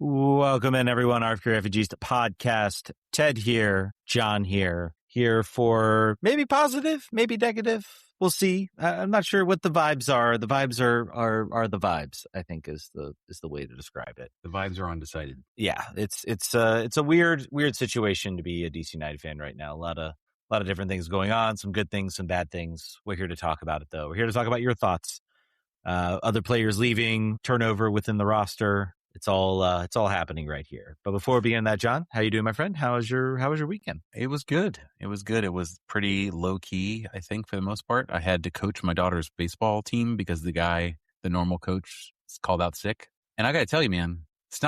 Welcome in, everyone. RFK Refugees podcast. Ted here, Jon here for maybe positive, maybe negative. We'll see. I'm not sure what the vibes are. The vibes are the vibes, I think is the way to describe it. The vibes are undecided. Yeah, it's a weird situation to be a DC United fan right now. A lot of different things going on, some good things, some bad things. We're here to talk about it, though. We're here to talk about your thoughts. Other players leaving, turnover within the roster. It's all happening right here. But before we begin that, Jon, how you doing, my friend? How was your weekend? It was good. It was pretty low key, I think, for the most part. I had to coach my daughter's baseball team because the normal coach, is called out sick. And I got to tell you, man, it's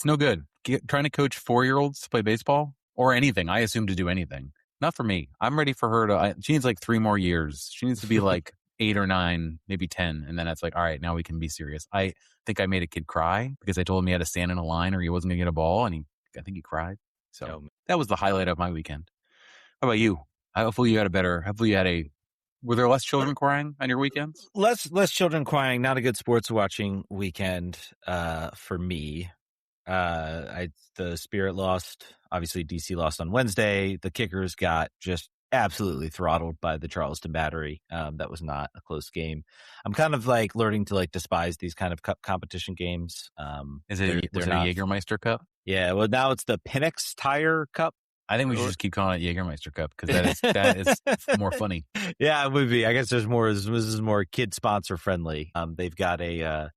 no good. Trying to coach 4-year-olds to play baseball or anything. I assume to do anything. Not for me. I'm ready for her she needs like 3 more years. She needs to be like 8 or 9, maybe 10. And then it's like, all right, now we can be serious. I think I made a kid cry because I told him he had to stand in a line or he wasn't going to get a ball. And I think he cried. So that was the highlight of my weekend. How about you? Hopefully you had were there less children crying on your weekends? Less children crying. Not a good sports watching weekend for me. The Spirit lost. Obviously, DC lost on Wednesday. The Kickers got just absolutely throttled by the Charleston Battery. That was not a close game. I'm kind of like learning to like despise these kind of cup competition games. Was it a Jägermeister Cup? Yeah, well now it's the Penix Tire Cup. I think we should just keep calling it Jägermeister Cup because that is more funny. Yeah, it would be. I guess this is more kid sponsor friendly. They've got they had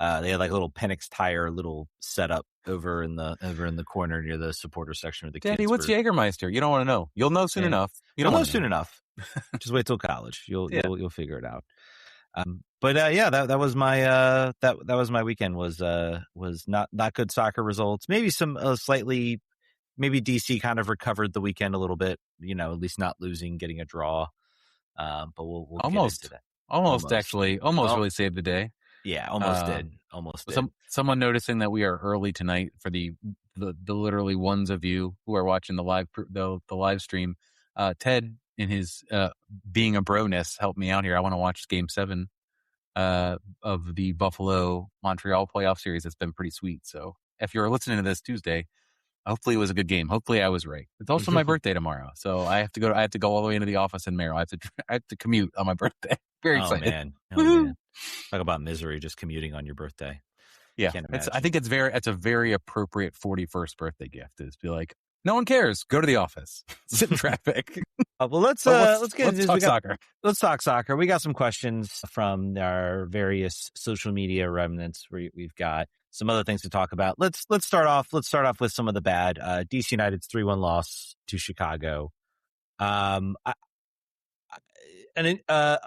like a little Penix Tire little setup over in the corner near the supporter section of the kids. Daddy, what's Jägermeister? You don't want to know. You'll know soon enough. You'll know soon enough. Just wait till college. You'll figure it out. That was my that was my weekend. Was not good soccer results. Maybe some slightly. Maybe DC kind of recovered the weekend a little bit. At least not losing, getting a draw. But we'll almost get into that. Almost really saved the day. Yeah, almost did. Someone noticing that we are early tonight for the literally ones of you who are watching the live stream. Ted, in his being a broness, helped me out here. I want to watch Game 7 of the Buffalo Montreal playoff series. It's been pretty sweet. So if you're listening to this Tuesday, hopefully it was a good game. Hopefully I was right. It's also my birthday tomorrow, so I have to go all the way into the office in Merrill. I have to commute on my birthday. Very excited. Man. Talk about misery just commuting on your birthday. Yeah, I think it's a very appropriate 41st birthday gift. Is be like, no one cares. Go to the office. Sit in traffic. Well, let's talk soccer. Let's talk soccer. We got some questions from our various social media remnants. We've got some other things to talk about. Let's start off with some of the bad. DC United's 3-1 loss to Chicago. A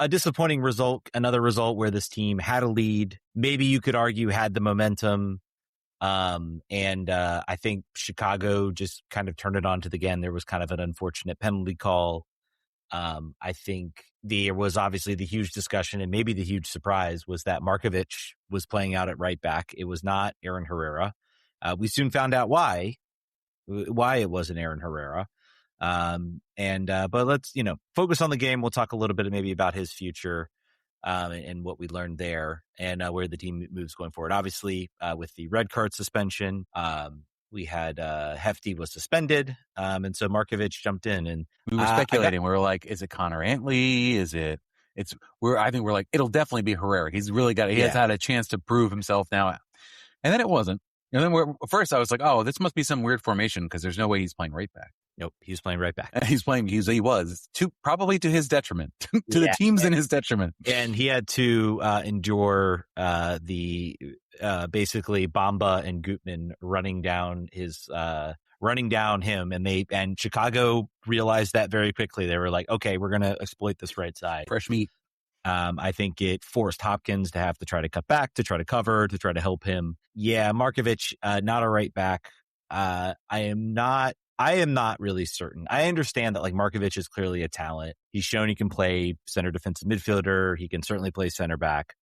disappointing result, another result where this team had a lead. Maybe you could argue had the momentum. I think Chicago just kind of turned it on to the again. There was kind of an unfortunate penalty call. I think there was obviously the huge discussion and maybe the huge surprise was that Markovic was playing out at right back. It was not Aaron Herrera. We soon found out why it wasn't Aaron Herrera. But let's, focus on the game. We'll talk a little bit maybe about his future, and what we learned there and where the team moves going forward. Obviously, with the red card suspension, we had Hefty was suspended. And so Markovic jumped in and we were speculating. We were like, is it Connor Antley? I think we're like, it'll definitely be Herrera. He's really he has had a chance to prove himself now. And then it wasn't. And then first I was like, oh, this must be some weird formation because there's no way he's playing right back. Nope, he was playing right back. He was probably to his detriment, to the team's in his detriment. And he had to endure the basically Bamba and Gutman running down him, and Chicago realized that very quickly. They were like, okay, we're going to exploit this right side. Fresh meat. I think it forced Hopkins to have to try to cut back, to try to cover, to try to help him. Yeah, Markovic, not a right back. I am not really certain. I understand that like Markovic is clearly a talent. He's shown he can play center defensive midfielder. He can certainly play center back.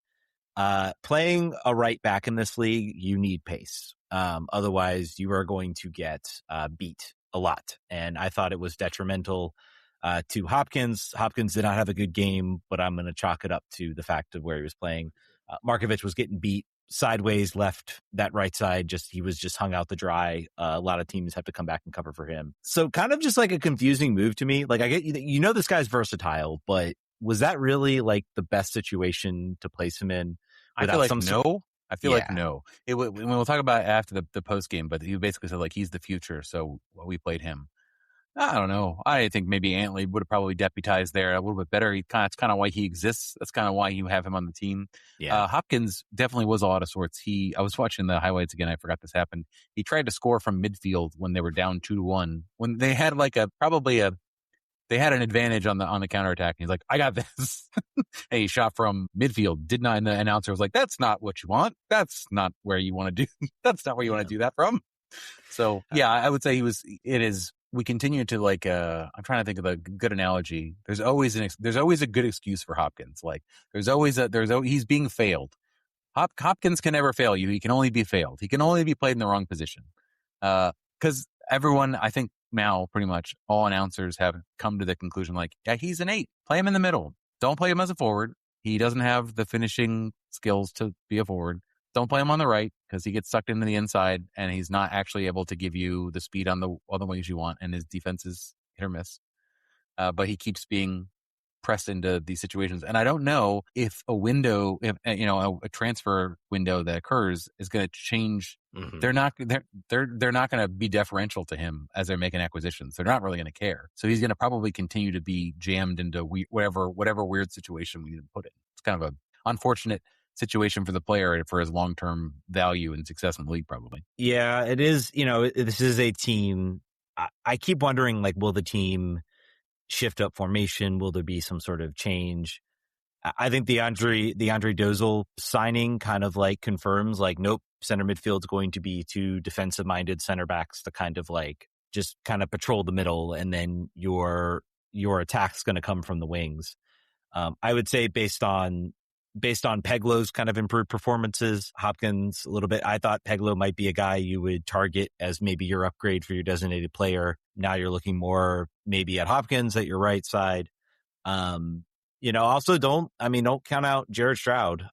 Playing a right back in this league, you need pace. Otherwise, you are going to get beat a lot. And I thought it was detrimental to Hopkins. Hopkins did not have a good game, but I'm going to chalk it up to the fact of where he was playing. Markovic was getting beat sideways left, that right side, he was just hung out to dry. A lot of teams have to come back and cover for him. So kind of just like a confusing move to me. Like I get, this guy's versatile, but was that really like the best situation to place him in? I feel like no. I feel like no. We'll talk about it after the post game, but he basically said like he's the future, so we played him. I don't know. I think maybe Antley would have probably deputized there a little bit better. That's kind of why he exists. That's kind of why you have him on the team. Yeah. Hopkins definitely was all out of sorts. I was watching the highlights again. I forgot this happened. He tried to score from midfield when they were down 2-1. When they had they had an advantage on the counterattack. He's like, I got this. And he shot from midfield. Did not, and the announcer was like, that's not what you want. That's not where you want to do. That's not where you want to do that from. So yeah, I would say we continue to like, I'm trying to think of a good analogy. There's always a good excuse for Hopkins. Like he's being failed. Hopkins can never fail you. He can only be failed. He can only be played in the wrong position. Cause everyone, I think now pretty much all announcers have come to the conclusion like, yeah, he's an 8. Play him in the middle. Don't play him as a forward. He doesn't have the finishing skills to be a forward. Don't play him on the right because he gets sucked into the inside and he's not actually able to give you the speed on the other wings you want, and his defense is hit or miss. But he keeps being pressed into these situations. And I don't know if a transfer window that occurs is going to change. Mm-hmm. They're not going to be deferential to him as they're making acquisitions. They're not really going to care. So he's going to probably continue to be jammed into whatever weird situation we need to put in. It's kind of a unfortunate situation for the player and for his long-term value and success in the league, probably. Yeah, it is. This is a team. I keep wondering, like, will the team shift up formation? Will there be some sort of change? I think the Andre Dozal signing kind of like confirms, like, nope, center midfield's going to be 2 defensive-minded center backs to kind of like just kind of patrol the middle, and then your attack's going to come from the wings. I would say based on Peglow's kind of improved performances, Hopkins a little bit. I thought Peglow might be a guy you would target as maybe your upgrade for your designated player. Now you're looking more maybe at Hopkins at your right side. Also don't count out Jared Stroud,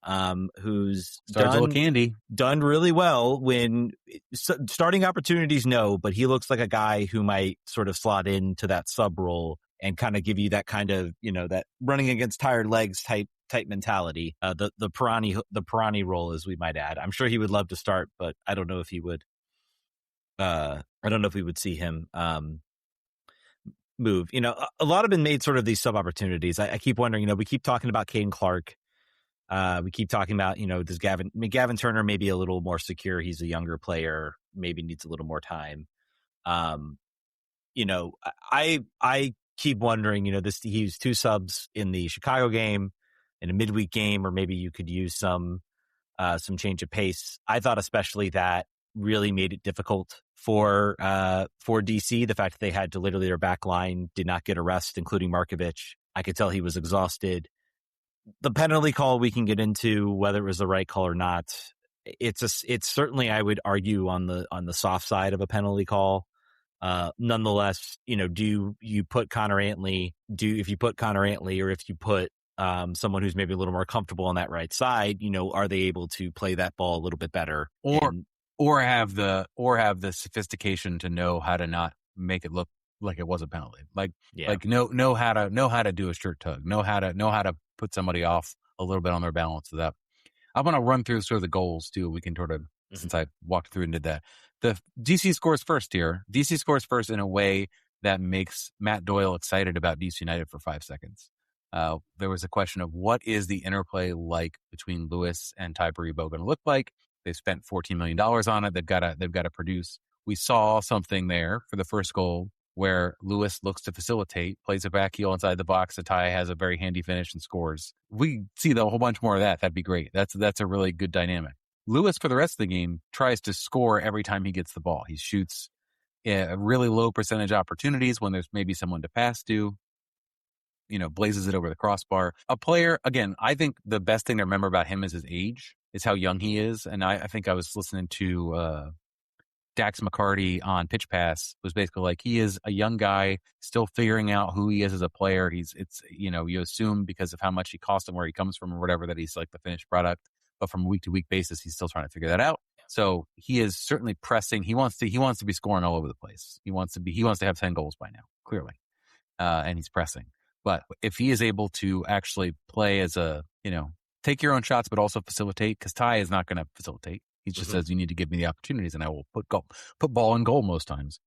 who's done really well when starting opportunities. No, but he looks like a guy who might sort of slot into that sub role and kind of give you that kind of, that running against tired legs type mentality. The Pirani role, as we might add. I'm sure he would love to start, but I don't know if he would. I don't know if we would see him move. A lot have been made sort of these sub opportunities. I keep wondering. We keep talking about Caden Clark. We keep talking about does Gavin Turner maybe a little more secure? He's a younger player, maybe needs a little more time. I keep wondering. He used 2 subs in the Chicago game, in a midweek game, or maybe you could use some change of pace. I thought especially that really made it difficult for DC. The fact that they had to literally their back line did not get a rest, including Markovic. I could tell he was exhausted. The penalty call we can get into whether it was the right call or not. It's certainly, I would argue, on the soft side of a penalty call. Nonetheless, do you put Connor Antley? If you put Connor Antley, or if you put someone who's maybe a little more comfortable on that right side, are they able to play that ball a little bit better, or have the sophistication to know how to not make it look like it was a penalty, like know how to do a shirt tug, know how to put somebody off a little bit on their balance. So that I want to run through sort of the goals too. We can sort of, since I walked through and did that. The DC scores first here. DC scores first in a way that makes Matt Doyle excited about DC United for 5 seconds. There was a question of what is the interplay like between Lewis and Tai Baribo going to look like? They spent $14 million on it. They've got to produce. We saw something there for the first goal where Lewis looks to facilitate, plays a back heel inside the box. Tai has a very handy finish and scores. We see a whole bunch more of that. That'd be great. That's a really good dynamic. Lewis, for the rest of the game, tries to score every time he gets the ball. He shoots really low percentage opportunities when there's maybe someone to pass to. Blazes it over the crossbar. A player, again, I think the best thing to remember about him is his age, is how young he is. And I think I was listening to Dax McCarty on Pitch Pass, was basically like, he is a young guy still figuring out who he is as a player. You assume because of how much he cost him, where he comes from or whatever, that he's like the finished product. but from a week to week basis, he's still trying to figure that out. So he is certainly pressing. He wants to be scoring all over the place. He wants to have 10 goals by now, clearly. And he's pressing. But if he is able to actually play as a, take your own shots, but also facilitate, because Tai is not going to facilitate. He just says, you need to give me the opportunities, and I will put ball in goal most times.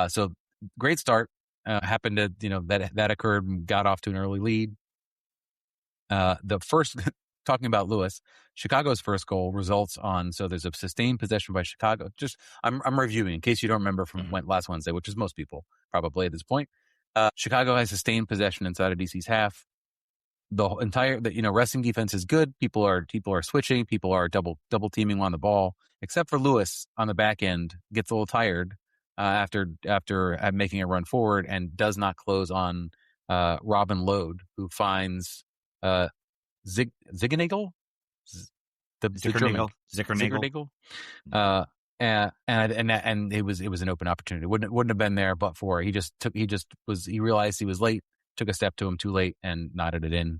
So great start. Happened to, that occurred, got off to an early lead. The first, talking about Lewis, Chicago's first goal results on, so there's a sustained possession by Chicago. I'm reviewing in case you don't remember from last Wednesday, which is most people probably at this point. Chicago has sustained possession inside of DC's half. The entire, resting defense is good. People are switching. People are double teaming on the ball, except for Lewis on the back end gets a little tired after making a run forward and does not close on Robin Lode, who finds Zickernagel, Zickernagel. And it was an open opportunity. Wouldn't have been there, but for he realized he was late, took a step to him too late, and knotted it in.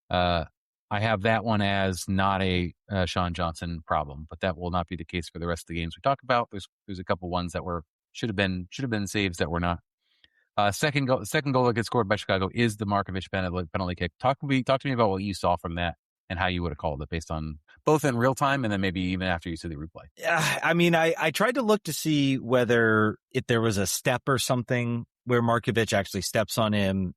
I have that one as not a Sean Johnson problem, but that will not be the case for the rest of the games we talk about. There's a couple ones that should have been saves that were not. Second goal that gets scored by Chicago is the Markovic penalty kick. Talk to me about what you saw from that and how you would have called it based on both in real time and then maybe even after you see the replay. I mean, I tried to look to see whether if there was a step or something where Markovic actually steps on him.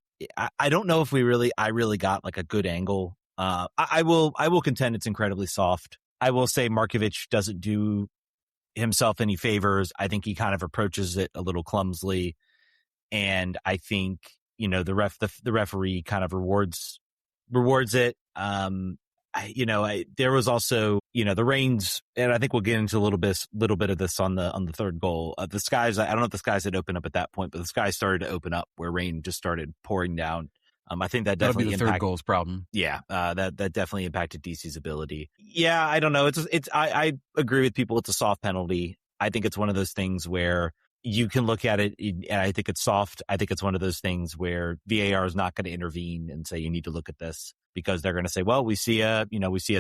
I don't know if I really got like a good angle. I will contend it's incredibly soft. I will say Markovic doesn't do himself any favors. I think he kind of approaches it a little clumsily. And I think, the referee kind of rewards it. There was also, the rains, and I think we'll get into a little bit of this on the third goal. The skies, I don't know if the skies had opened up at that point, but the skies started to open up where rain just started pouring down. I think that definitely impacted the third goal's problem. Yeah, that definitely impacted DC's ability. Yeah, I don't know. I agree with people. It's a soft penalty. I think it's one of those things where you can look at it, and I think it's soft. I think it's one of those things where VAR is not going to intervene and say you need to look at this, because they're going to say, well, we see a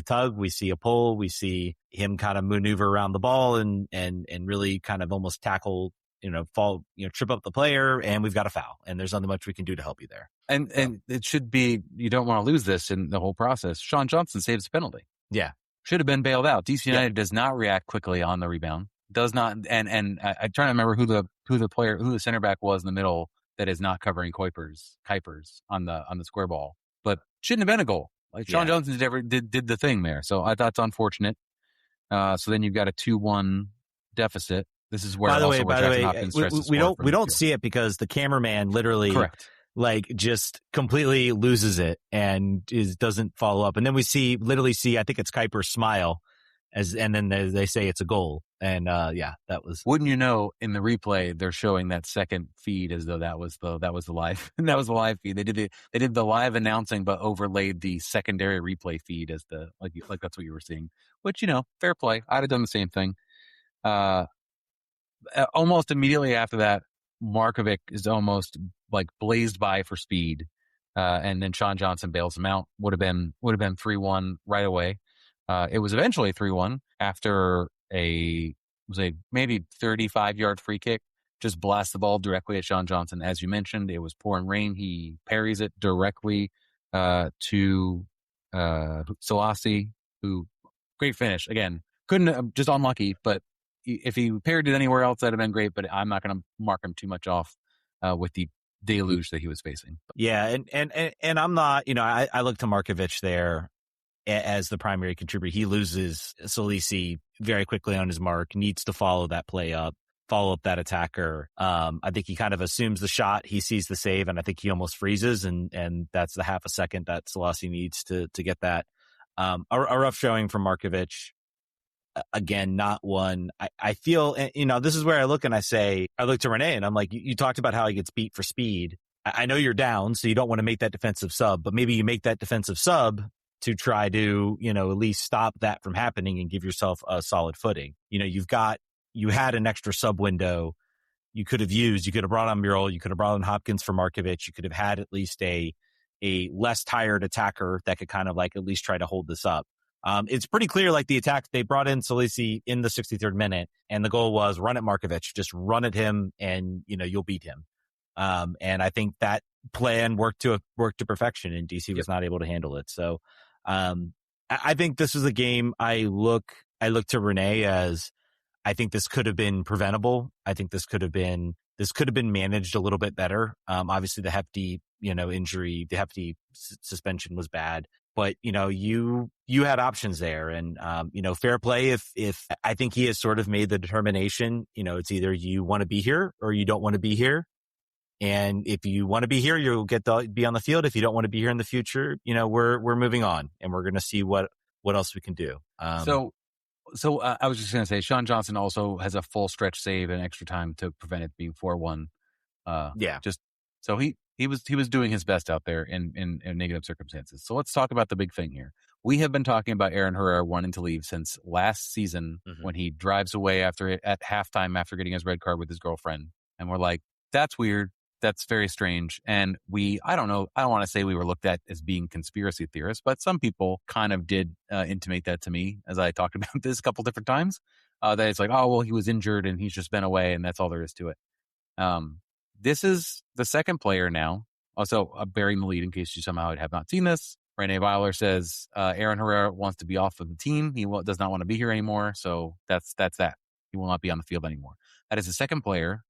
tug, we see a pull, we see him kind of maneuver around the ball and really kind of almost tackle, fall, trip up the player, and we've got a foul, and there's nothing much we can do to help you there. And it should be, you don't want to lose this in the whole process. Sean Johnson saves the penalty. Yeah. Should have been bailed out. DC United does not react quickly on the rebound. Does not, and I'm trying to remember who the center back was in the middle that is not covering Kuipers on the square ball, but shouldn't have been a goal. Like Sean Johnson did the thing there, so I thought it's unfortunate. So then you've got a 2-1 deficit. This is where, by the way, we don't see it because the cameraman literally just completely loses it and doesn't follow up, and then we literally see I think it's Kuipers smile. And then they say it's a goal. And that was. Wouldn't you know? In the replay, they're showing that second feed as though that was the live. And that was the live feed. They did the live announcing, but overlaid the secondary replay feed as the like that's what you were seeing. Which fair play. I'd have done the same thing. Almost immediately after that, Markovic is almost like blazed by for speed, and then Sean Johnson bails him out. Would have been 3-1 right away. It was eventually 3-1 after a maybe 35-yard free kick. Just blast the ball directly at Sean Johnson. As you mentioned, it was pouring rain. He parries it directly to Selassie, who great finish. Again, couldn't just unlucky, but if he parried it anywhere else, that'd have been great. But I'm not going to mark him too much off with the deluge that he was facing. Yeah, and I'm not. I look to Markovic there as the primary contributor. He loses Selassie very quickly on his mark, needs to follow that play up, follow up that attacker. I think he kind of assumes the shot, he sees the save, and I think he almost freezes, and that's the half a second that Selassie needs to get that. A rough showing from Markovic. Again, not one. I feel, this is where I look and I look to Renée and I'm like, you talked about how he gets beat for speed. I know you're down, so you don't want to make that defensive sub, but maybe you make that defensive sub to try to, at least stop that from happening and give yourself a solid footing. You had an extra sub window you could have used. You could have brought on Muriel. You could have brought on Hopkins for Markovic. You could have had at least a less tired attacker that could kind of like at least try to hold this up. It's pretty clear, like the attack, they brought in Salisi in the 63rd minute, and the goal was run at Markovic, just run at him, and you'll beat him. And I think that plan worked to perfection, and DC was not able to handle it. So, I think this is a game I look to Renée as, I think this could have been preventable. I think this could have been managed a little bit better. Obviously the hefty, injury, the hefty suspension was bad, but you had options there, and fair play. If I think he has sort of made the determination, it's either you want to be here or you don't want to be here. And if you want to be here, you'll get to be on the field. If you don't want to be here in the future, we're moving on, and we're going to see what else we can do. So I was just going to say, Sean Johnson also has a full stretch save and extra time to prevent it being 4-1. Just so he was doing his best out there in negative circumstances. So let's talk about the big thing here. We have been talking about Aaron Herrera wanting to leave since last season, when he drives away at halftime after getting his red card with his girlfriend, and we're like, that's weird. That's very strange. And I don't want to say we were looked at as being conspiracy theorists, but some people kind of did intimate that to me as I talked about this a couple different times, that it's like, oh, well, he was injured and he's just been away, and that's all there is to it. This is the second player now. Also, bearing the lead in case you somehow have not seen this, Renée Weiler says Aaron Herrera wants to be off of the team. He does not want to be here anymore. So that's that. He will not be on the field anymore. That is the second player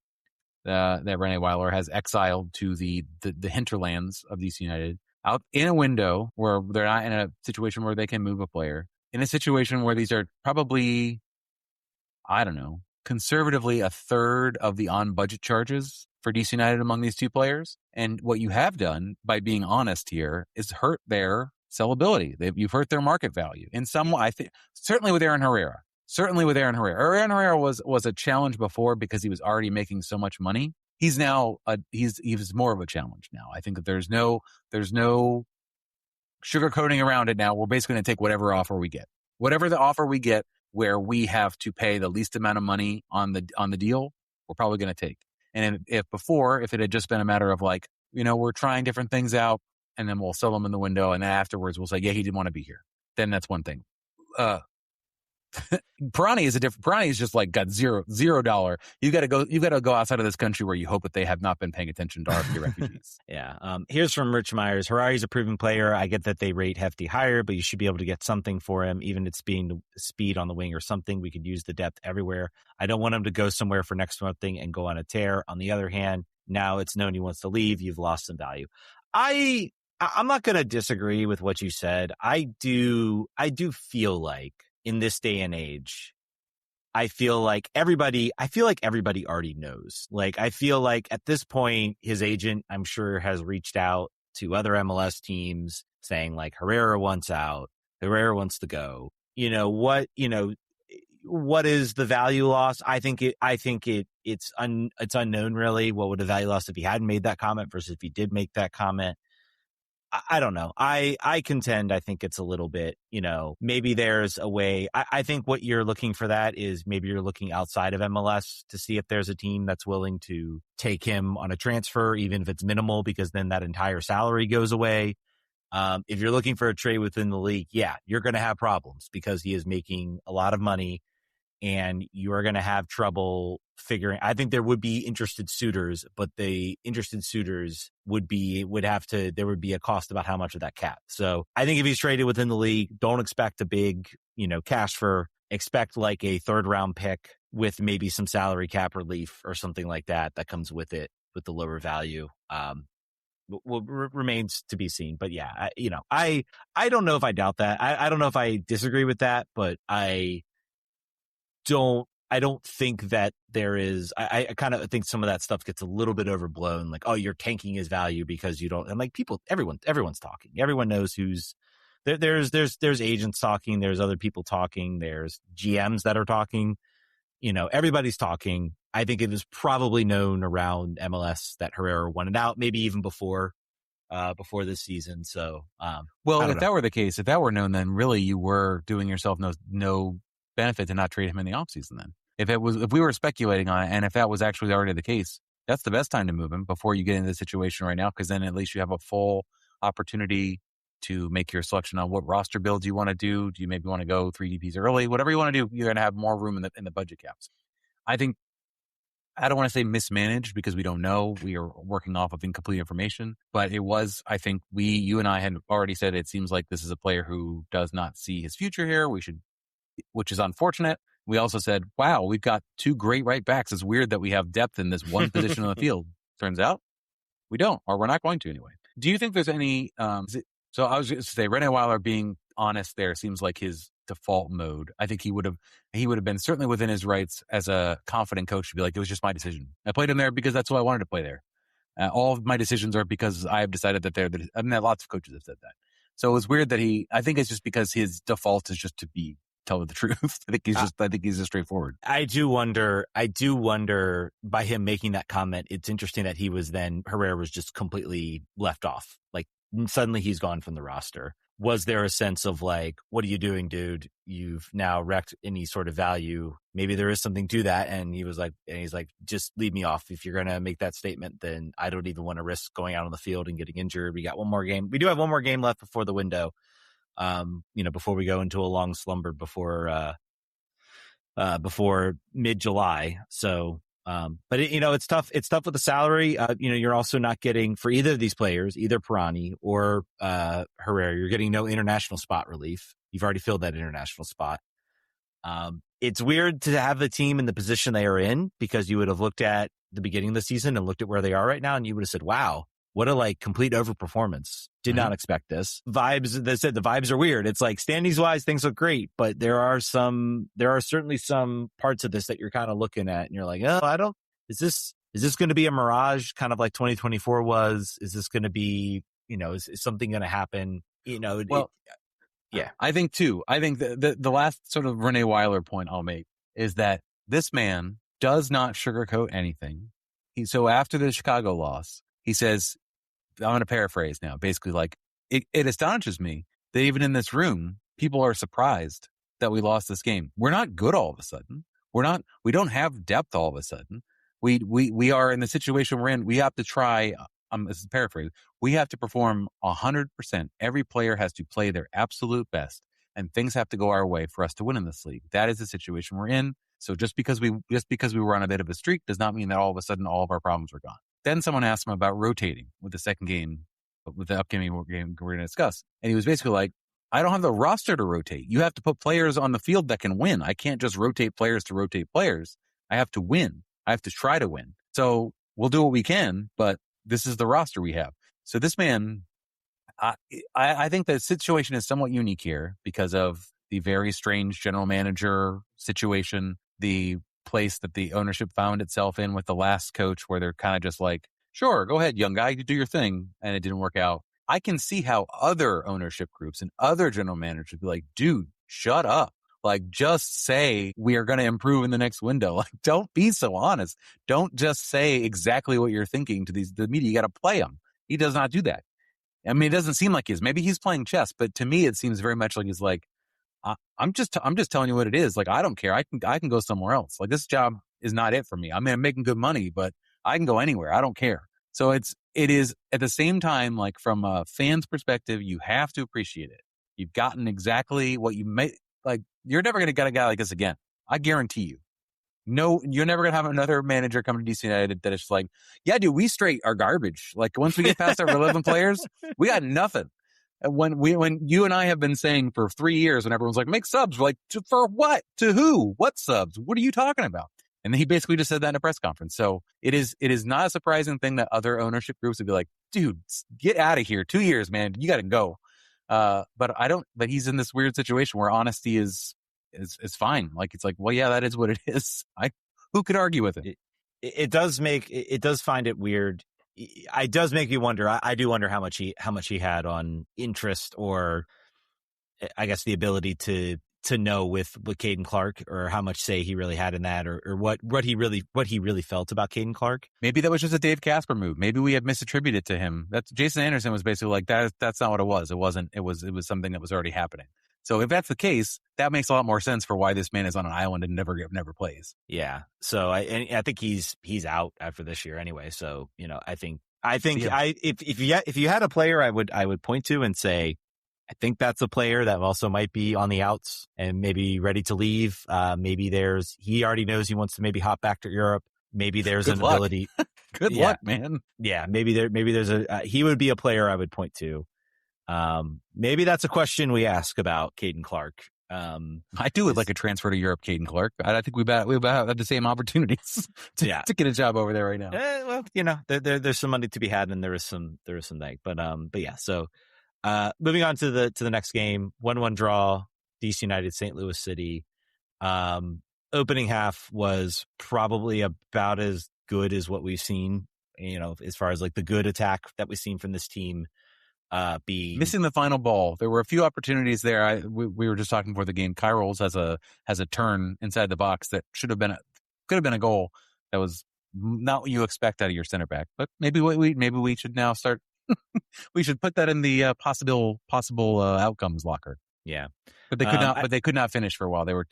that Renée Weiler has exiled to the hinterlands of DC United, out in a window where they're not in a situation where they can move a player, in a situation where these are probably, I don't know, conservatively a third of the on-budget charges for DC United among these two players. And what you have done, by being honest here, is hurt their sellability. You've hurt their market value in some way. I think certainly with Aaron Herrera. Aaron Herrera was a challenge before because he was already making so much money. He's now he's more of a challenge now. I think that there's no sugarcoating around it now. We're basically going to take whatever offer we get, where we have to pay the least amount of money on the deal. We're probably going to take. And if it had just been a matter of like, we're trying different things out, and then we'll sell them in the window, and then afterwards we'll say, yeah, he didn't want to be here. Then that's one thing. Pirani is just like got $0. You've got to go outside of this country where you hope that they have not been paying attention to RFK refugees. Yeah. Here's from Rich Myers. Harari's a proven player. I get that they rate Hefty higher, but you should be able to get something for him, even if it's being speed on the wing or something. We could use the depth everywhere. I don't want him to go somewhere for next monthing and go on a tear. On the other hand, now it's known he wants to leave. You've lost some value. I'm not going to disagree with what you said. I do feel like, in this day and age, I feel like everybody already knows. Like, I feel like at this point, his agent, I'm sure, has reached out to other MLS teams saying like, Herrera wants out, Herrera wants to go. What is the value loss? I think it's unknown really. What would the value loss if he hadn't made that comment versus if he did make that comment? I don't know. I contend, I think it's a little bit, maybe there's a way. I think what you're looking for that is maybe you're looking outside of MLS to see if there's a team that's willing to take him on a transfer, even if it's minimal, because then that entire salary goes away. If you're looking for a trade within the league, yeah, you're going to have problems because he is making a lot of money, and you are going to have trouble figuring. I think there would be interested suitors, but the interested suitors there would be a cost about how much of that cap. So I think if he's traded within the league, don't expect a big, cash expect like a 3rd round pick with maybe some salary cap relief or something like that comes with it, with the lower value. Remains to be seen. But yeah, I don't know if I doubt that. I don't know if I disagree with that, but I don't think that there is. I kind of think some of that stuff gets a little bit overblown. Like, oh, you're tanking his value because you don't. And like everyone's talking. Everyone knows who's there. There's agents talking. There's other people talking. There's GMs that are talking. Everybody's talking. I think it is probably known around MLS that Herrera wanted out, maybe even before this season. So, if that were the case, if that were known, then really you were doing yourself no benefit to not trade him in the offseason then. If we were speculating on it, and if that was actually already the case, that's the best time to move him before you get into the situation right now, because then at least you have a full opportunity to make your selection on what roster builds you want to do. Do you maybe want to go 3 DPs early? Whatever you want to do, you're going to have more room in the budget caps. I think, I don't want to say mismanaged because we don't know. We are working off of incomplete information, but it was, I think you and I had already said, it seems like this is a player who does not see his future here. Which is unfortunate. We also said, wow, we've got 2 great right backs. It's weird that we have depth in this one position on the field. Turns out we don't, or we're not going to anyway. Do you think there's any, so I was going to say Renée Weiler being honest there seems like his default mode. I think he would have been certainly within his rights as a confident coach to be like, it was just my decision. I played him there because that's who I wanted to play there. All of my decisions are because I have decided that lots of coaches have said that. So it was weird that I think it's just because his default is just to tell the truth. I think he's just straightforward. I do wonder by him making that comment, it's interesting that Herrera was just completely left off. Like suddenly he's gone from the roster. Was there a sense of like, what are you doing, dude? You've now wrecked any sort of value. Maybe there is something to that. And he's like, just leave me off. If you're going to make that statement, then I don't even want to risk going out on the field and getting injured. We got one more game. We do have one more game left before the window. Before we go into a long slumber before mid-July. So, but it's tough. It's tough with the salary. You're also not getting for either of these players, either Pirani or Herrera. You're getting no international spot relief. You've already filled that international spot. It's weird to have the team in the position they are in because you would have looked at the beginning of the season and looked at where they are right now, and you would have said, "Wow, what a complete overperformance. Did not expect this." They said the vibes are weird. It's like standings wise, things look great, but there are certainly some parts of this that you're kind of looking at and you're like, oh, is this going to be a mirage kind of like 2024 was? Is this going to be, is something going to happen? Yeah. I think the last sort of Renée Weiler point I'll make is that this man does not sugarcoat anything. So after the Chicago loss, he says, I'm going to paraphrase now, basically like, it astonishes me that even in this room, people are surprised that we lost this game. We're not good all of a sudden. We don't have depth all of a sudden. We are in the situation we're in. We have to try, this is a paraphrase, we have to perform 100%. Every player has to play their absolute best and things have to go our way for us to win in this league. That is the situation we're in. So just because we were on a bit of a streak does not mean that all of a sudden all of our problems are gone. Then someone asked him about rotating with the second game, with the upcoming game we're going to discuss. And he was basically like, I don't have the roster to rotate. You have to put players on the field that can win. I can't just rotate players to rotate players. I have to win. I have to try to win. So we'll do what we can, but this is the roster we have. So this man, I think the situation is somewhat unique here because of the very strange general manager situation, the place that the ownership found itself in with the last coach where they're kind of just like, sure, go ahead, young guy, you do your thing. And it didn't work out. I can see how other ownership groups and other general managers would be like, dude, shut up. Like, just say we are going to improve in the next window. Like, don't be so honest. Don't just say exactly what you're thinking to the media. You got to play them. He does not do that. I mean, it doesn't seem like he is. Maybe he's playing chess, but to me, it seems very much like he's like, I'm just telling you what it is. Like, I don't care. I can go somewhere else. Like, this job is not it for me. I mean, I'm making good money, but I can go anywhere. I don't care. So it is at the same time, like from a fan's perspective, you have to appreciate it. You've gotten exactly what you may like. You're never going to get a guy like this again. I guarantee you. No, you're never going to have another manager come to DC United that is like, yeah, dude, we straight are garbage. Like once we get past our 11 players, we got nothing. And when you and I have been saying for 3 years, when everyone's like, make subs, we're like, for what? To who? What subs? What are you talking about? And he basically just said that in a press conference. So it is not a surprising thing that other ownership groups would be like, dude, get out of here. 2 years, man. You got to go. But he's in this weird situation where honesty is fine. Like, it's like, well, yeah, that is what it is. Who could argue with it? It does find it weird. It does make you wonder. I do wonder how much he had on interest, or I guess the ability to know with Caden Clark, or how much say he really had in that, or what he really felt about Caden Clark. Maybe that was just a Dave Casper move. Maybe we have misattributed to him. That's Jason Anderson was basically like that. That's not what it was. It wasn't. It was something that was already happening. So if that's the case, that makes a lot more sense for why this man is on an island and never plays. Yeah. So I think he's out after this year anyway. So I think if you had a player I would point to and say, I think that's a player that also might be on the outs and maybe ready to leave. Maybe he already knows he wants to maybe hop back to Europe. Maybe there's Good an luck. ability. Good luck, man. Yeah. Maybe there's he would be a player I would point to. Maybe that's a question we ask about Caden Clark. I do would like a transfer to Europe, Caden Clark. I think we about have the same opportunities to get a job over there right now. Well, there's some money to be had, and there is some thing. But yeah. So, moving on to the next game, 1-1 draw, DC United, St. Louis City. Opening half was probably about as good as what we've seen, as far as like the good attack that we've seen from this team. Missing the final ball. There were a few opportunities there. We were just talking before the game. Kai Rolls has a turn inside the box that could have been a goal. That was not what you expect out of your center back. But maybe we should now start. We should put that in the possible outcomes locker. Yeah, but they could not. But they could not finish for a while. They were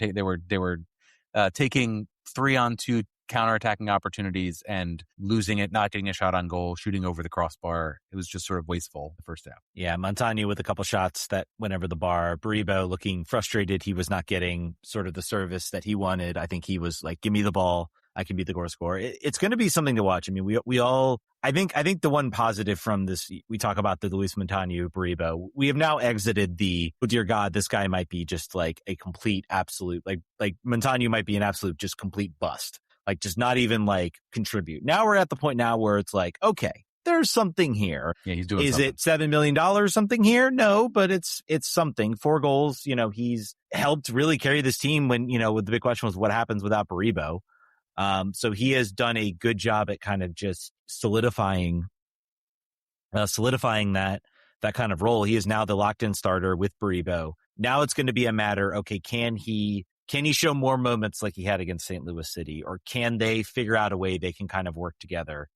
taking 3-on-2 counterattacking opportunities and losing it, not getting a shot on goal, shooting over the crossbar. It was just sort of wasteful the first half. Yeah, Munteanu with a couple shots that went over the bar. Baribo looking frustrated. He was not getting sort of the service that he wanted. I think he was like, give me the ball. I can be the goal scorer. It's going to be something to watch. I mean, we all, I think the one positive from this, we talk about the Luis Munteanu, Baribo. We have now exited oh dear God, this guy might be just like a complete absolute, like Munteanu might be an absolute just complete bust. Like just not even like contribute. Now we're at the point now where it's like, okay, there's something here. Yeah, he's doing Is something. it $7 million something here? No, but it's something. 4 goals. He's helped really carry this team when, the big question was what happens without Baribo. So he has done a good job at kind of just solidifying that kind of role. He is now the locked in starter with Baribo. Now it's going to be a matter, okay, can he show more moments like he had against St. Louis City, or can they figure out a way they can kind of work together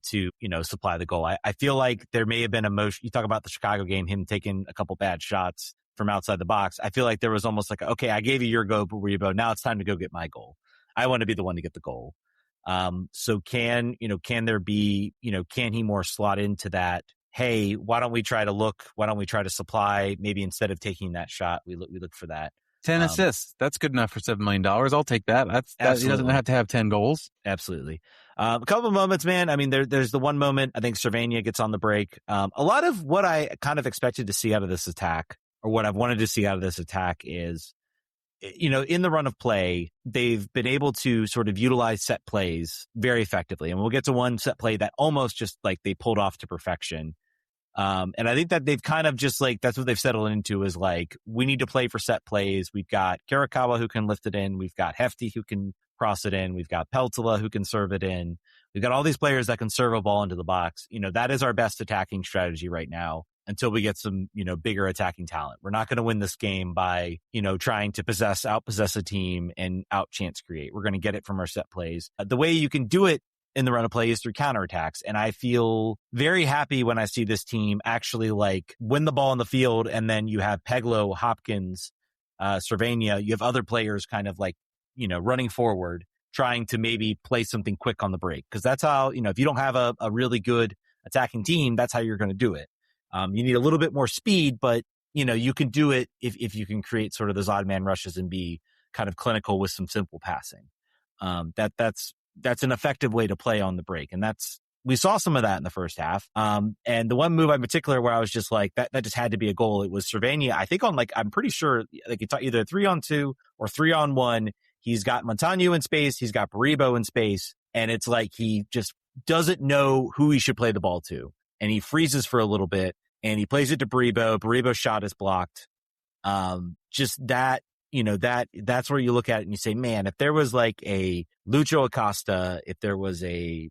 to, supply the goal? I feel like there may have been a motion. You talk about the Chicago game, him taking a couple bad shots from outside the box. I feel like there was almost like, okay, I gave you your go, Baribo. Now it's time to go get my goal. I want to be the one to get the goal. So can there be, can he more slot into that? Hey, why don't we try to supply, maybe instead of taking that shot, we look for that. 10 assists. That's good enough for $7 million. I'll take that. He doesn't have to have 10 goals. Absolutely. A couple of moments, man. I mean, there's the one moment, I think Cervania gets on the break. A lot of what I kind of expected to see out of this attack, or what I've wanted to see out of this attack is, in the run of play, they've been able to sort of utilize set plays very effectively. And we'll get to one set play that almost just like they pulled off to perfection. And I think that they've kind of just like, that's what they've settled into is like, we need to play for set plays. We've got Karakawa who can lift it in. We've got Hefty who can cross it in. We've got Peltola who can serve it in. We've got all these players that can serve a ball into the box. That is our best attacking strategy right now until we get some, bigger attacking talent. We're not going to win this game by, trying to outpossess a team and out-chance create. We're going to get it from our set plays. The way you can do it in the run of play is through counterattacks. And I feel very happy when I see this team actually like win the ball in the field. And then you have Peglow, Hopkins, Cervania. You have other players kind of like, running forward, trying to maybe play something quick on the break. Cause that's how, if you don't have a really good attacking team, that's how you're going to do it. You need a little bit more speed, but you can do it if you can create sort of those odd man rushes and be kind of clinical with some simple passing. That's an effective way to play on the break. And we saw some of that in the first half. And the one move in particular where I was just like, that just had to be a goal. It was Cervania. I think I'm pretty sure like it's either 3-on-2 or 3-on-1. He's got Munteanu in space. He's got Baribo in space. And it's like, he just doesn't know who he should play the ball to. And he freezes for a little bit and he plays it to Baribo. Baribo's shot is blocked. Just that, that's where you look at it and you say, man, if there was like a Lucho Acosta, if there was a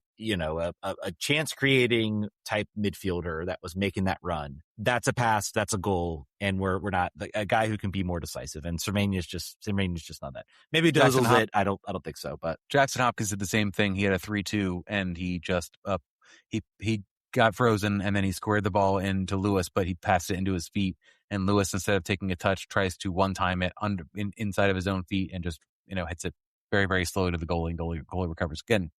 chance creating type midfielder that was making that run, that's a pass, that's a goal. And we're not a guy who can be more decisive. And Cervania's just not that. Maybe Dozle's it. I don't think so, but Jackson Hopkins did the same thing. He had a 3-2 and he just, he got frozen and then he squared the ball into Lewis, but he passed it into his feet. And Lewis, instead of taking a touch, tries to one-time it inside of his own feet and just, hits it very, very slow to the goalie, and goalie recovers. Again,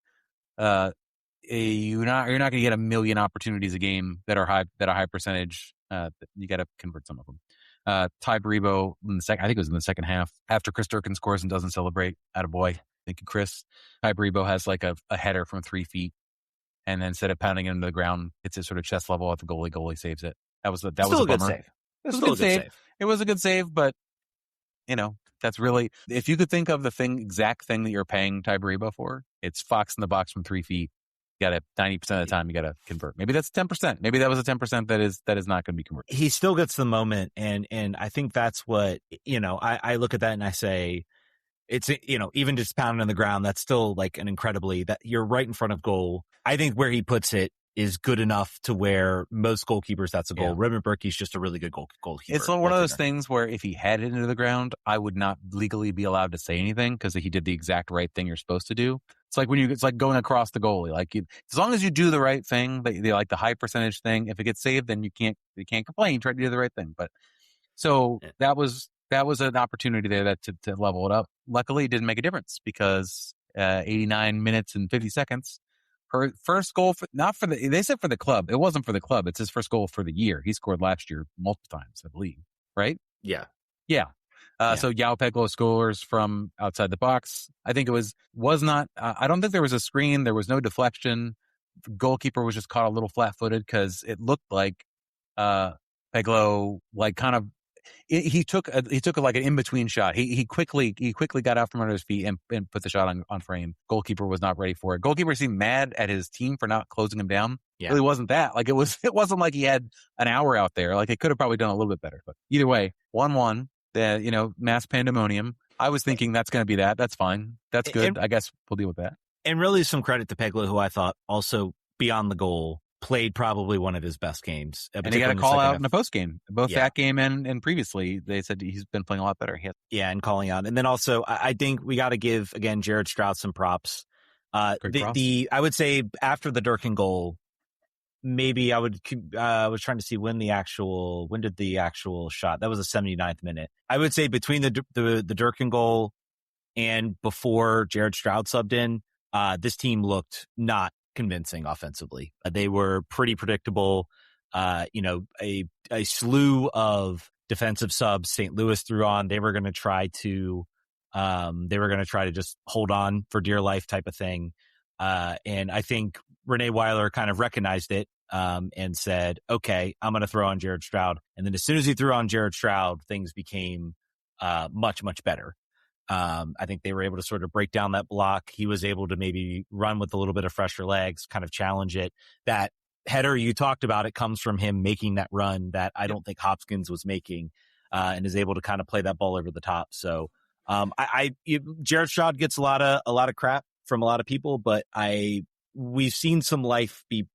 you're not going to get a million opportunities a game that are high percentage You got to convert some of them. Tai Baribo I think it was in the second half after Chris Durkin scores and doesn't celebrate. Attaboy. Thank you, Chris. Tai Baribo has like a header from 3 feet, and then instead of pounding it into the ground, it's at sort of chest level at the goalie. Goalie saves it. That was a bummer. Good save. It was a good save. It was a good save, but that's really, if you could think of the exact thing that you're paying Tai Baribo for, it's Fox in the box from 3 feet. You got to 90% of the time you got to convert. Maybe that's 10%. Maybe that was a 10% that is not going to be converted. He still gets the moment, and I think that's what I look at that and I say, it's even just pounding on the ground, that's still like an incredibly, that you're right in front of goal. I think where he puts it is good enough to where most goalkeepers, that's a goal. Yeah. Raymond Berkey's just a really good goalkeeper. It's one of those things where if he had it into the ground, I would not legally be allowed to say anything because he did the exact right thing you're supposed to do. It's like it's like going across the goalie. Like as long as you do the right thing, like the high percentage thing. If it gets saved, then you can't complain. You try to do the right thing. But so that was an opportunity there to level it up. Luckily, it didn't make a difference because 89 minutes and 50 seconds. Her first goal they said for the club. It wasn't for the club. It's his first goal for the year. He scored last year multiple times, I believe. Right? Yeah. So João Peglow scores from outside the box. I think it was not. I don't think there was a screen. There was no deflection. The goalkeeper was just caught a little flat-footed because it looked like Peglow he took like an in-between shot. He quickly got out from under his feet and put the shot on frame. Goalkeeper was not ready for it. Goalkeeper seemed mad at his team for not closing him down. Yeah. It really wasn't that. Like it wasn't like he had an hour out there. Like they could have probably done a little bit better. But either way, 1-1. Mass pandemonium. I was thinking that's going to be that. That's fine. That's good. I guess we'll deal with that. And really some credit to Peglow, who I thought also beyond the goal played probably one of his best games. And he got a call out in the post game. Both that game and previously, they said he's been playing a lot better. And calling out. And then also, I think we got to give, again, Jared Stroud some props. I would say after the Durkin goal, maybe I was trying to see when did the actual shot, that was the 79th minute. I would say between the Durkin goal and before Jared Stroud subbed in, this team looked not convincing offensively. They were pretty predictable. A slew of defensive subs St. Louis threw on. They were going to try to just hold on for dear life type of thing. And I think Renée Weiler kind of recognized it and said, okay, I'm going to throw on Jared Stroud. And then as soon as he threw on Jared Stroud, things became much, much better. I think they were able to sort of break down that block. He was able to maybe run with a little bit of fresher legs, kind of challenge it. That header you talked about, it comes from him making that run that I don't think Hopkins was making, and is able to kind of play that ball over the top. So Jared Stroud gets a lot of crap from a lot of people, but we've seen some life be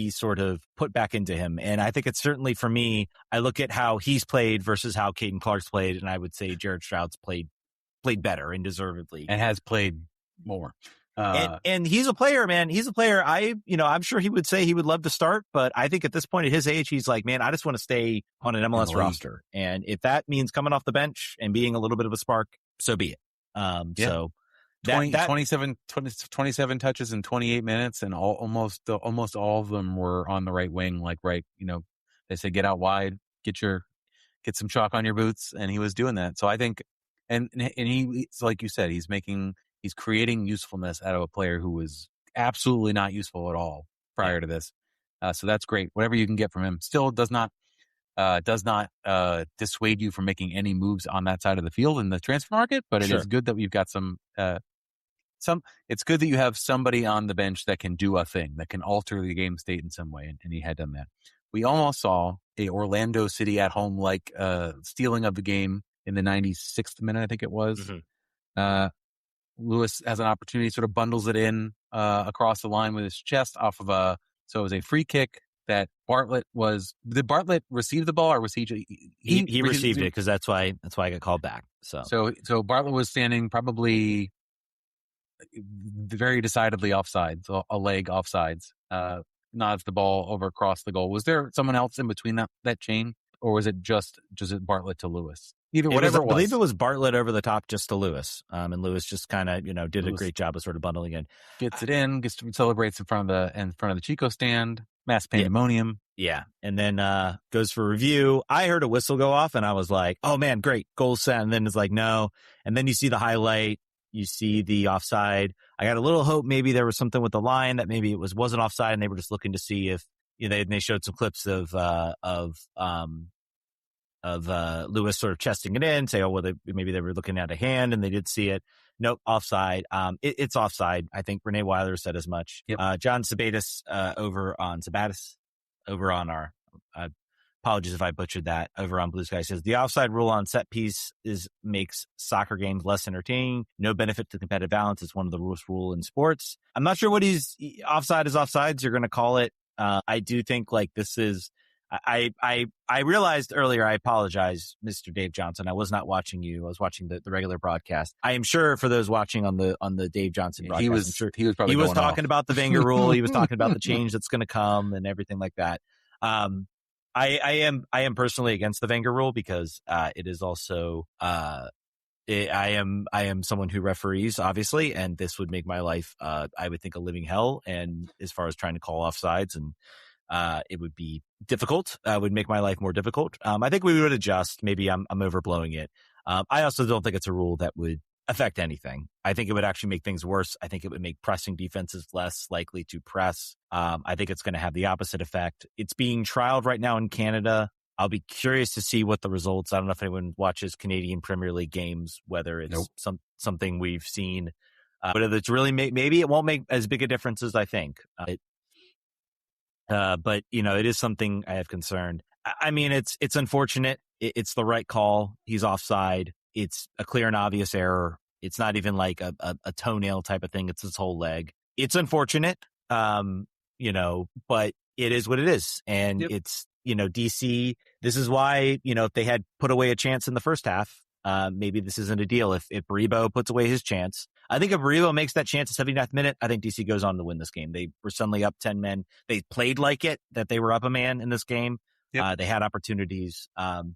sort of put back into him. And I think it's certainly, for me, I look at how he's played versus how Caden Clark's played, and I would say Jared Stroud's played better and deservedly, and has played more. And he's a player, man. He's a player. I'm sure he would say he would love to start, but I think at this point at his age, he's like, man, I just want to stay on an MLS roster. And if that means coming off the bench and being a little bit of a spark, so be it. So 27 touches in 28 minutes, and almost all of them were on the right wing. They said, get out wide, get some chalk on your boots. And he was doing that. So I think, and he, like you said, he's creating usefulness out of a player who was absolutely not useful at all prior to this. So that's great. Whatever you can get from him still does not dissuade you from making any moves on that side of the field in the transfer market. But it is good that we've got it's good that you have somebody on the bench that can do a thing, that can alter the game state in some way. And he had done that. We almost saw a Orlando City at home stealing of the game in the 96th minute, I think it was. Mm-hmm. Lewis has an opportunity, sort of bundles it in across the line with his chest so it was a free kick that did Bartlett receive the ball, or was he received it, because that's why I got called back. So Bartlett was standing probably very decidedly offsides, a leg offsides, nods the ball over across the goal. Was there someone else in between that chain? or was it just Bartlett to Lewis? Either whatever I believe it was Bartlett over the top just to Lewis. And Lewis just kind of, did a great job of sort of bundling in. Gets it in, celebrates in front of the Chico stand, mass pandemonium. Yeah. And then goes for review. I heard a whistle go off and I was like, oh man, great, goal set. And then it's like, no. And then you see the highlight, you see the offside. I got a little hope maybe there was something with the line that maybe it wasn't offside and they were just looking to see if, they showed some clips of Lewis sort of chesting it in, say, maybe they were looking at a hand and they did see it. Nope, offside. It's offside. I think Renée Weiler said as much. Yep. John Sabatis over on our apologies if I butchered that, over on Blue Sky, says the offside rule on set piece makes soccer games less entertaining. No benefit to competitive balance. It's one of the rule in sports. I'm not sure what offside is offsides. You're going to call it. I do think like this is. I realized earlier, I apologize, Mr. Dave Johnson. I was not watching you. I was watching the regular broadcast. I am sure for those watching on the Dave Johnson broadcast, he was talking about the Wenger rule. He was talking about the change that's going to come and everything like that. I am personally against the Wenger rule because it is also I am someone who referees, obviously, and this would make my life I would think a living hell. And as far as trying to call offsides, and it would be difficult. Would make my life more difficult. I think we would adjust. Maybe I'm overblowing it. I also don't think it's a rule that would affect anything. I think it would actually make things worse. I think it would make pressing defenses less likely to press. I think it's going to have the opposite effect. It's being trialed right now in Canada. I'll be curious to see what the results. I don't know if anyone watches Canadian Premier League games, whether it's something we've seen, but if it's really maybe it won't make as big a difference as I think. But it is something I have concerned. I mean, it's unfortunate. It's the right call. He's offside. It's a clear and obvious error. It's not even like a toenail type of thing. It's his whole leg. It's unfortunate. But it is what it is. And It's, DC, this is why, if they had put away a chance in the first half, maybe this isn't a deal. If Baribo puts away his chance, I think if Baribo makes that chance at 79th minute, I think DC goes on to win this game. They were suddenly up 10 men. They played like it, that they were up a man in this game. Yep. They had opportunities.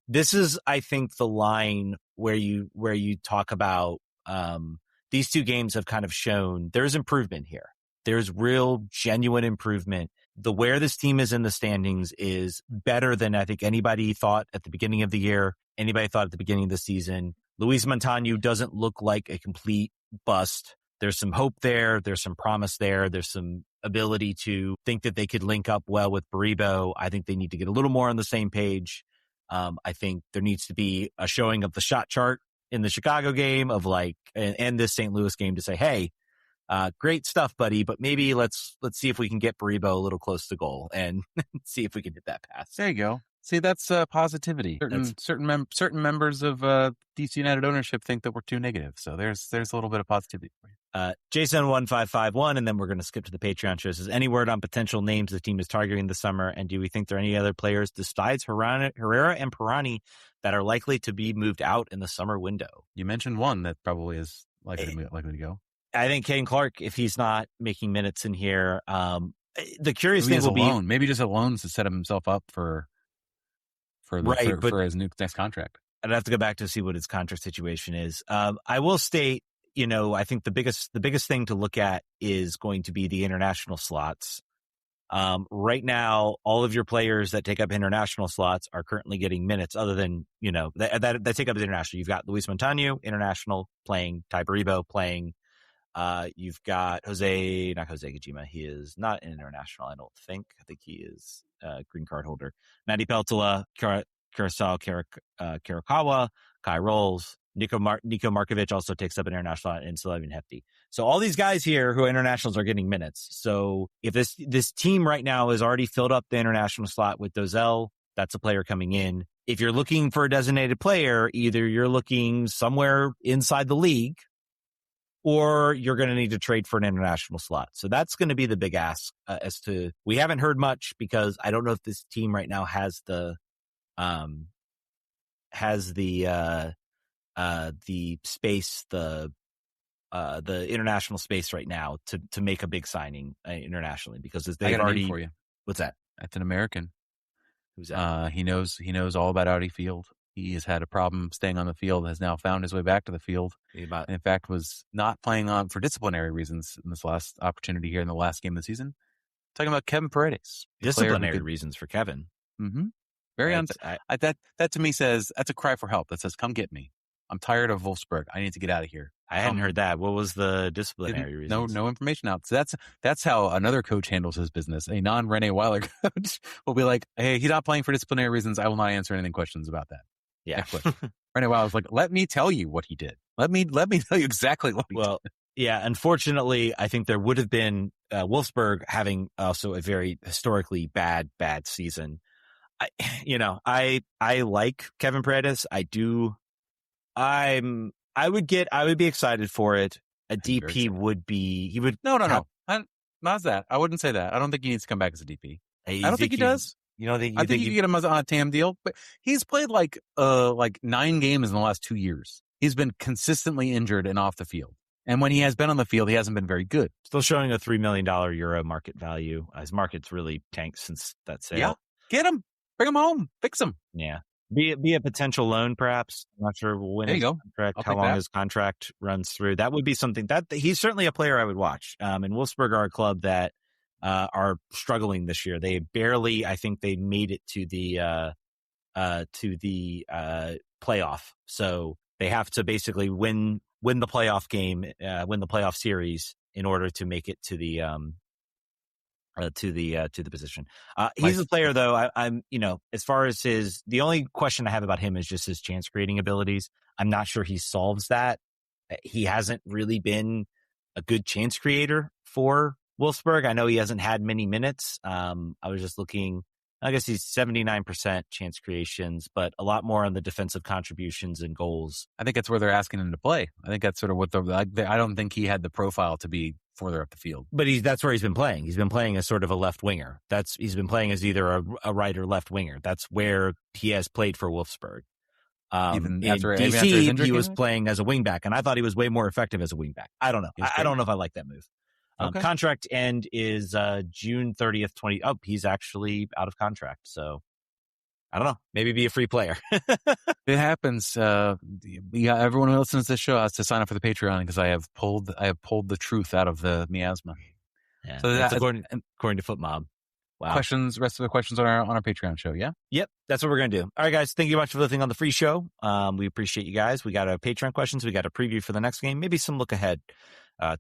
This is, I think, the line where you talk about these two games have kind of shown there's improvement here. There's real, genuine improvement. Where this team is in the standings is better than I think anybody thought at the beginning of the year, anybody thought at the beginning of the season. Luis Munteanu doesn't look like a complete bust. There's some hope there. There's some promise there. There's some ability to think that they could link up well with Baribo. I think they need to get a little more on the same page. I think there needs to be a showing of the shot chart in the Chicago game of and this St. Louis game to say, hey, great stuff, buddy, but maybe let's see if we can get Baribo a little close to goal and see if we can hit that pass. There you go. See, that's positivity. Certain members of DC United ownership think that we're too negative. So there's a little bit of positivity for you. Jason1551, and then we're going to skip to the Patreon show. Says, any word on potential names the team is targeting this summer? And do we think there are any other players besides Herrera and Pirani that are likely to be moved out in the summer window? You mentioned one that probably is likely to go. I think Kane Clark, if he's not making minutes in here, the curious thing will be maybe just a loan to set himself up for his next contract. I'd have to go back to see what his contract situation is. I will state, I think the biggest thing to look at is going to be the international slots. Right now, all of your players that take up international slots are currently getting minutes other than, that take up the international. You've got Luis Munteanu, international, playing, Tai Baribo playing. You've got not Jose Gajima. He is not an international, I don't think. I think he is a green card holder. Maddie Peltola, Kurosawa Kirikawa, Kai Rolls, Niko Markovic also takes up an international, and Slavin Hefty. So all these guys here who are internationals are getting minutes. So if this team right now has already filled up the international slot with Dozell, that's a player coming in. If you're looking for a designated player, either you're looking somewhere inside the league, or you're going to need to trade for an international slot. So that's going to be the big ask as to, we haven't heard much because I don't know if this team right now has the space, the international space right now to make a big signing internationally because they've already. For you. What's that? That's an American Who's that? He knows all about Audi Field. He has had a problem staying on the field, has now found his way back to the field. And in fact, was not playing on for disciplinary reasons in this last opportunity here in the last game of the season. Talking about Kevin Paredes. Disciplinary reasons for Kevin. Mm-hmm. That to me says, that's a cry for help. That says, come get me. I'm tired of Wolfsburg. I need to get out of here. I hadn't heard that. What was the disciplinary reasons? No information out. So that's how another coach handles his business. A non-Renée Weiler coach will be like, hey, he's not playing for disciplinary reasons. I will not answer any questions about that. Yeah. Renée Weiler's like, let me tell you what he did. Let me tell you exactly what he did. Yeah, unfortunately, I think there would have been Wolfsburg having also a very historically bad season. I like Kevin Paredes. I would be excited for it. A DP would be, he would. No. Not that. I wouldn't say that. I don't think he needs to come back as a DP. I don't think he does. I think you can get him on a TAM deal, but he's played like 9 games in the last 2 years. He's been consistently injured and off the field. And when he has been on the field, he hasn't been very good. Still showing a $3 million euro market value. His market's really tanked since that sale. Yeah. Get him. Bring him home. Fix him. Yeah. Be a potential loan, perhaps. I'm not sure when his contract, how long his contract runs through. That would be something that he's certainly a player I would watch. And Wolfsburg are a club that are struggling this year. They barely, I think they made it to the playoff. So they have to basically win the playoff game, win the playoff series in order to make it to the position. He's a player though. I'm as far as the only question I have about him is just his chance creating abilities. I'm not sure he solves that. He hasn't really been a good chance creator for Wolfsburg. I know he hasn't had many minutes. I was just looking. I guess he's 79% chance creations, but a lot more on the defensive contributions and goals. I think that's where they're asking him to play. I think that's sort of what I don't think he had the profile to be further up the field. But that's where he's been playing. He's been playing as sort of a left winger. He's been playing as either a right or left winger. That's where he has played for Wolfsburg. Even in after DC, he was playing as a wingback, and I thought he was way more effective as a wingback. I don't know. I don't know if I like that move. Okay. Contract end is June 30th, he's actually out of contract. So I don't know. Maybe be a free player. It happens. Everyone who listens to this show has to sign up for the Patreon because I have pulled the truth out of the miasma. Yeah, so that's according to FootMob. Wow. Rest of the questions on our Patreon show. Yeah. Yep. That's what we're going to do. All right, guys. Thank you much for listening on the free show. We appreciate you guys. We got our Patreon questions. We got a preview for the next game. Maybe some look ahead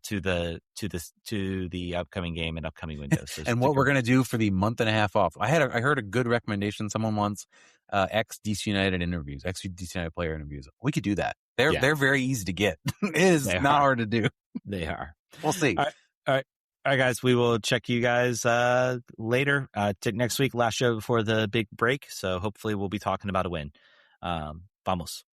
to the upcoming game and upcoming windows. So and what we're going to do for the month and a half off. I heard a good recommendation. Someone wants ex-DC United interviews, ex-DC United player interviews. We could do that. They're very easy to get. It is not hard to do. They are. We'll see. All right, guys. We will check you guys later. Next week, last show before the big break. So hopefully we'll be talking about a win. Vamos.